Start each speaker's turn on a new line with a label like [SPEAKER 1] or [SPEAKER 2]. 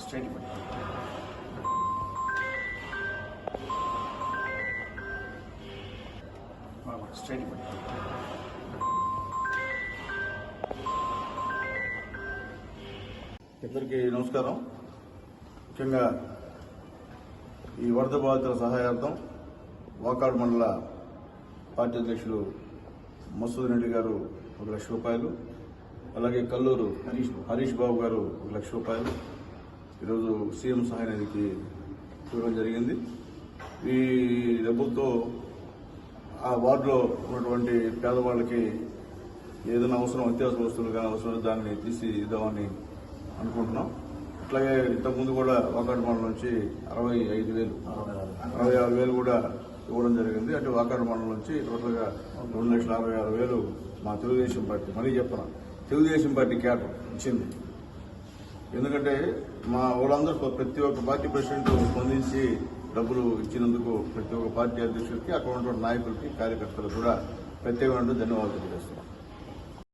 [SPEAKER 1] Straight straight
[SPEAKER 2] ఇద్దరికి నమస్కారం. ముఖ్యంగా ఈ వరద బాధితుల సహాయార్థం వాకాడు మండల పార్టీ అధ్యక్షులు మసూద్ రెడ్డి గారు 1 లక్ష రూపాయలు, అలాగే కల్లూరు హరీష్ బాబు గారు 1 లక్ష రూపాయలు ఈరోజు సీఎం సహాయ నిధికి ఇవ్వడం జరిగింది. ఈ డబ్బులతో ఆ వార్డులో ఉన్నటువంటి పేదవాళ్ళకి ఏదైనా అవసరం, అత్యవసర వస్తువులు కానీ అవసరం దాన్ని తీసి ఇద్దామని అనుకుంటున్నాం. అట్లాగే ఇంతకుముందు కూడా వాకాడు మండలం నుంచి 65,000 కూడా ఇవ్వడం జరిగింది. అంటే వాకాడు మండలం నుంచి టోటల్గా 2,66,000 మా తెలుగుదేశం పార్టీ, మరీ చెప్పను, తెలుగుదేశం పార్టీ క్యాడర్ ఇచ్చింది. ఎందుకంటే మా వాళ్ళందరూ ప్రతి ఒక్క పార్టీ ప్రెసిడెంట్ స్పందించి డబ్బులు ఇచ్చినందుకు ప్రతి ఒక్క పార్టీ అధ్యక్షుడికి, అక్కడ ఉన్నటువంటి నాయకులకి, కార్యకర్తలకు కూడా ప్రత్యేకమైన ధన్యవాదాలు తెలియజేస్తున్నాం.